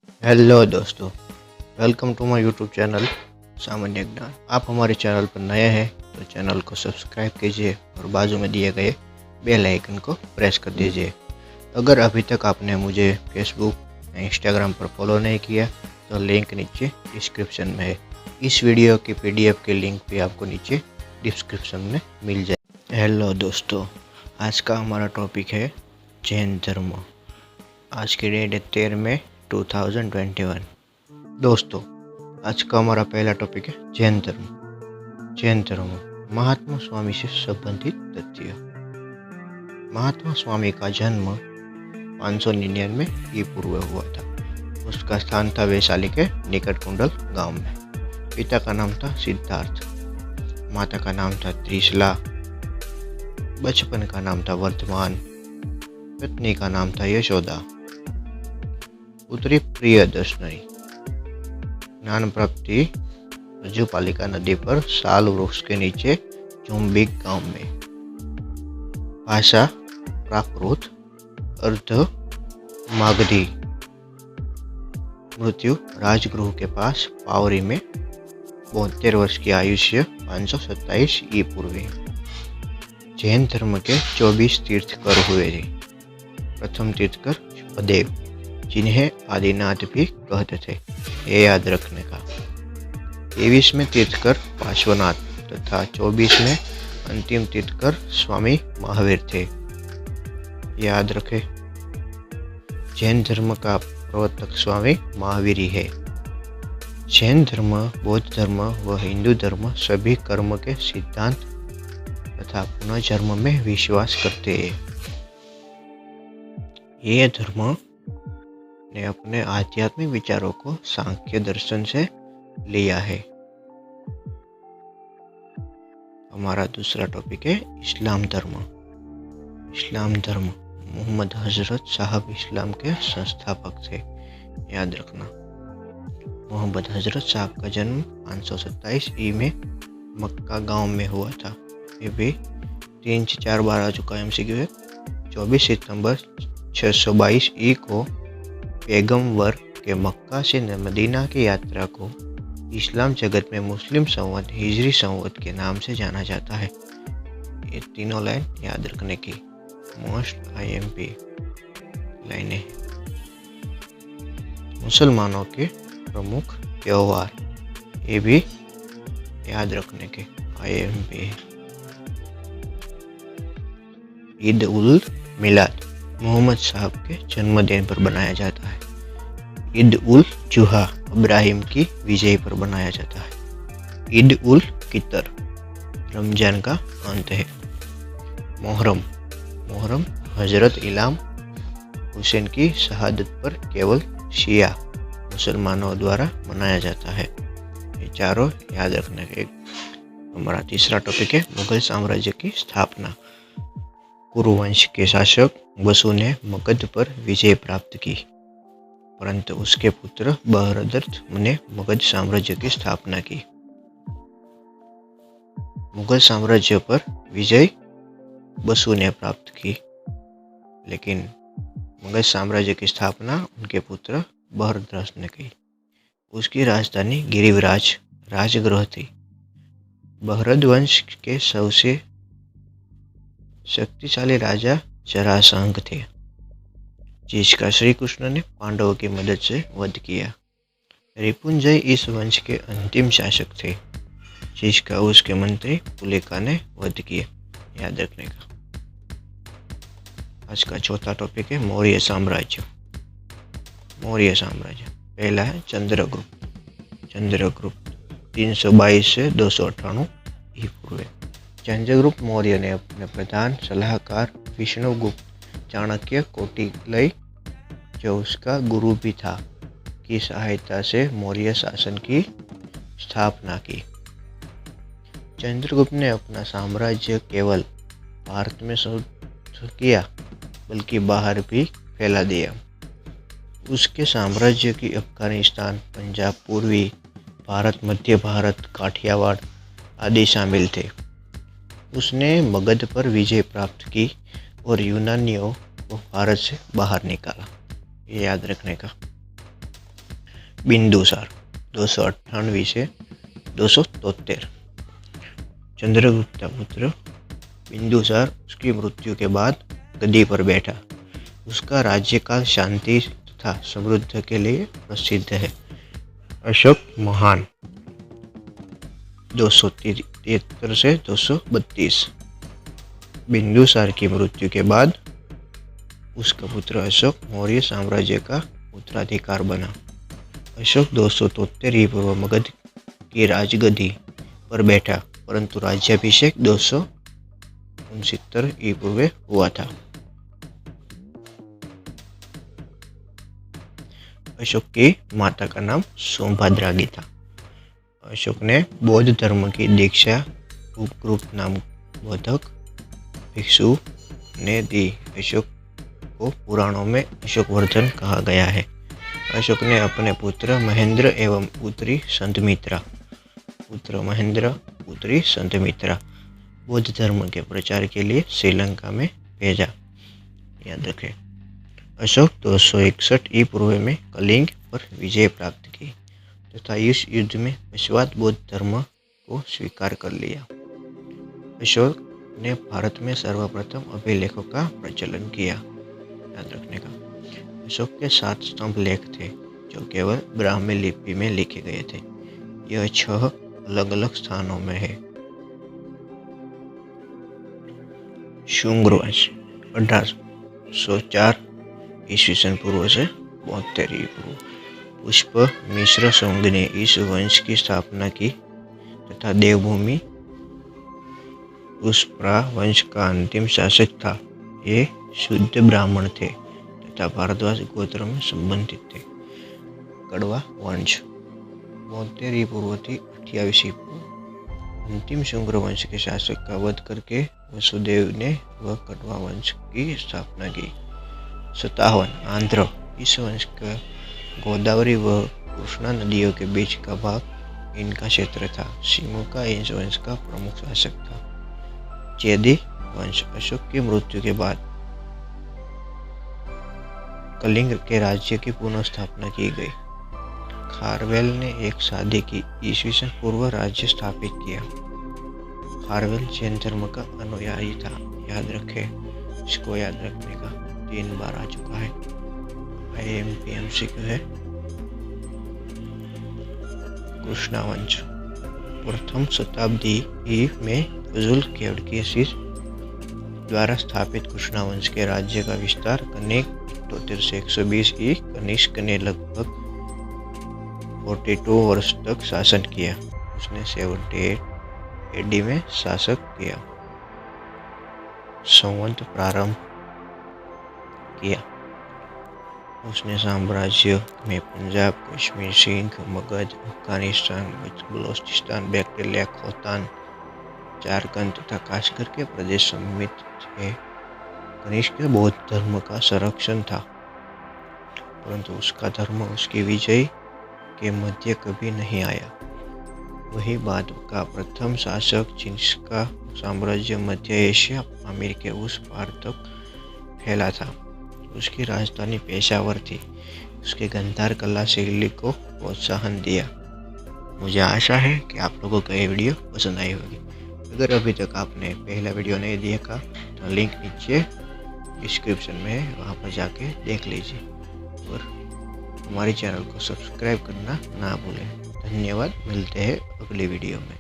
Hello दोस्तों, welcome to my YouTube channel सामान्य ज्ञान। आप हमारे चैनल पर नए हैं तो चैनल को सब्सक्राइब कीजिए और बाजू में दिए गए बेल आइकन को प्रेस कर दीजिए। अगर अभी तक आपने मुझे फेसबुक या इंस्टाग्राम पर फॉलो नहीं किया तो लिंक नीचे डिस्क्रिप्शन में है। इस वीडियो की पीडीएफ के लिंक भी आपको नीचे डिस्क्रिप्शन में मिल जाए। हेलो दोस्तों, आज का हमारा टॉपिक है जैन धर्म। आज की डेट है 13 मई 2021। दोस्तों, आज का हमारा पहला टॉपिक है जैन धर्म। जैन धर्म महात्मा स्वामी से संबंधित तथ्य। महात्मा स्वामी का जन्म 599 ई पूर्व हुआ था। उसका स्थान था वैशाली के निकट कुंडल गांव में। पिता का नाम था सिद्धार्थ, माता का नाम था त्रिशला, बचपन का नाम था वर्धमान, पत्नी का नाम था यशोदा, पुत्री प्रियदर्शनी। ज्ञान प्राप्ति रजुपालिका नदी पर साल वृक्ष के नीचे चुम्बिक गांव में। भाषा प्राकृत, अर्ध मागधी। मृत्यु राजगृह के पास पावरी में। 72 वर्ष की आयुष्य 527 ई पूर्व। जैन धर्म के 24 तीर्थकर हुए थे। प्रथम तीर्थकर शुभदेव, जिन्हें आदिनाथ भी कहते थे, ये याद रखने का। 23 में तीर्थकर पार्श्वनाथ तथा 24 में अंतिम तीर्थकर स्वामी महावीर थे, याद रखें। जैन धर्म का प्रवर्तक स्वामी महावीर ही है। जैन धर्म, बौद्ध धर्म व हिंदू धर्म सभी कर्म के सिद्धांत तथा पुनर्जन्म में विश्वास करते हैं। ये धर्म ने अपने आध्यात्मिक विचारों को सांख्य दर्शन से लिया है। हमारा दूसरा टॉपिक है इस्लाम धर्म। इस्लाम धर्म मोहम्मद हजरत साहब इस्लाम के संस्थापक थे, याद रखना। मोहम्मद हजरत साहब का जन्म 527 ई में मक्का गांव में हुआ था। ये भी 3 से 4 बार आ चुका है MCQ है। 24 सितंबर 622 ई को पैगंबर के मक्का से मदीना की यात्रा को इस्लाम जगत में मुस्लिम संवत हिजरी संवत के नाम से जाना जाता है। ये तीनों लाइन याद रखने की मोस्ट IMP लाइनें। मुसलमानों के प्रमुख त्योहार, ये भी याद रखने के IMP। ईद उल मिलाद मोहम्मद साहब के जन्मदिन पर बनाया जाता है। ईद उल जुहा इब्राहिम की विजय पर बनाया जाता है। ईद उल फितर रमजान का अंत है। मोहर्रम हजरत इमाम हुसैन की शहादत पर केवल शिया मुसलमानों द्वारा मनाया जाता है। ये चारों याद रखने के। हमारा तीसरा टॉपिक है मुगल साम्राज्य की स्थापना। कुरुवंश के शासक बसु ने मगध पर विजय प्राप्त की, परंतु उसके पुत्र बहरदर्थ ने मगध साम्राज्य की स्थापना की। मुगल साम्राज्य पर विजय बसु ने प्राप्त की, लेकिन मुगल साम्राज्य की स्थापना उनके पुत्र बहरदर्थ ने की। उसकी राजधानी गिरिवराज राजगृह थी। बहरद वंश के सबसे शक्तिशाली राजा जरासंध थे, जिसका श्री कृष्ण ने पांडवों की मदद से वध किया। रिपुंजय इस वंश के अंतिम शासक थे, जिसका उसके मंत्री पुलिका ने वध किया, याद रखने का। आज का चौथा टॉपिक है मौर्य साम्राज्य। मौर्य साम्राज्य पहला है चंद्रगुप्त 322 से 298 ई पूर्व। चंद्रगुप्त मौर्य ने अपने प्रधान सलाहकार विष्णुगुप्त चाणक्य कौटिल्य, जो उसका गुरु भी था, की सहायता से मौर्य शासन की स्थापना की। चंद्रगुप्त ने अपना साम्राज्य केवल भारत में शुरू किया, बल्कि बाहर भी फैला दिया। उसके साम्राज्य की अफगानिस्तान, पंजाब, पूर्वी भारत, मध्य भारत, काठियावाड़ आदि शामिल थे। उसने मगध पर विजय प्राप्त की और यूनानियों को भारत से बाहर निकाला, ये याद रखने का। बिंदुसार 298 से 273। चंद्रगुप्त पुत्र बिंदुसार उसकी मृत्यु के बाद गद्दी पर बैठा। उसका राज्यकाल शांति तथा समृद्धि के लिए प्रसिद्ध है। अशोक महान 273 से 232। बिंदुसार की मृत्यु के बाद उसका पुत्र अशोक मौर्य साम्राज्य का उत्तराधिकार बना। अशोक 273 पूर्व मगध की राजगद्दी पर बैठा, परंतु राज्याभिषेक 269 पूर्व हुआ था। अशोक की माता का नाम सोमभद्रागी था। अशोक ने बौद्ध धर्म की दीक्षा उपग्रुप नाम बोधक भिक्षु ने दी। अशोक को पुराणों में अशोकवर्धन कहा गया है। अशोक ने अपने पुत्र महेंद्र एवं पुत्री संतमित्रा बौद्ध धर्म के प्रचार के लिए श्रीलंका में भेजा। याद रखें। अशोक 261 पूर्व में कलिंग पर विजय प्राप्त की तथा इस युद्ध में पश्चात बौद्ध धर्म को स्वीकार कर लिया। अशोक ने भारत में सर्वप्रथम अभिलेखों का प्रचलन किया। याद रखने का। अशोक के 7 स्तंभ लेख थे जो केवल ब्राह्मी लिपि में लिखे गए थे। यह 6 अलग अलग स्थानों में है। शुंग वंश 1804 ईस्वी पूर्व से 72 पूर्व। पुष्प मिश्र शुंग ने इस वंश की स्थापना की तथा देवभूमि पुष्परा वंश का अंतिम शासक था। ये शुद्ध ब्राह्मण थे तथा भारद्वाज गोत्र में संबंधित थे। कड़वा वंश 72 पूर्व थी 28 पूर्व। अंतिम शुंग वंश के शासक का वध करके वसुदेव ने वह कड़वा वंश की स्थापना की। 57 आंध्र। इस वंश का गोदावरी व कृष्णा नदियों के बीच का भाग इनका क्षेत्र था। शिमुका इस वंश का प्रमुख शासक था। चेदी वंश अशोक की मृत्यु के बाद कलिंग के राज्य की पुनः स्थापना की गई। खारवेल ने एक शादी की ईस्वी पूर्व राज्य स्थापित किया। खारवेल जैन धर्म का अनुयायी था। याद रखें। इसको याद रखने का 3 बार आ चुका है। IMPMCQ है। कृष्णा वंश प्रथम शताब्दी में फजुल केवड़की द्वारा स्थापित कृष्णा वंश के राज्य का विस्तार कनिष्क 78 से 120 कनिष्क ने लगभग 42 वर्ष तक शासन किया। उसने 78 AD में शासक किया। संवत प्रारंभ किया। उसने साम्राज्य में पंजाब, कश्मीर, सिंध, मगध, अफगानिस्तान, बलोचिस्तान, बैक्ट्रिया, खोतान, झारखंड तथा काश्मीर के प्रदेश सम्मिलित थे। कनिष्क बौद्ध धर्म का संरक्षण था, परंतु उसका धर्म उसकी विजय के मध्य कभी नहीं आया। वही बाद का प्रथम शासक जिसका साम्राज्य मध्य एशिया, अमीर के उस पार तक फैला था। उसकी राजधानी पेशावर थी। उसके गंधार कला शैली को प्रोत्साहन दिया। मुझे आशा है कि आप लोगों को ये वीडियो पसंद आई होगी। अगर अभी तक आपने पहला वीडियो नहीं देखा तो लिंक नीचे डिस्क्रिप्शन में है, वहाँ पर जाके देख लीजिए और हमारे चैनल को सब्सक्राइब करना ना भूलें। धन्यवाद। मिलते हैं अगली वीडियो में।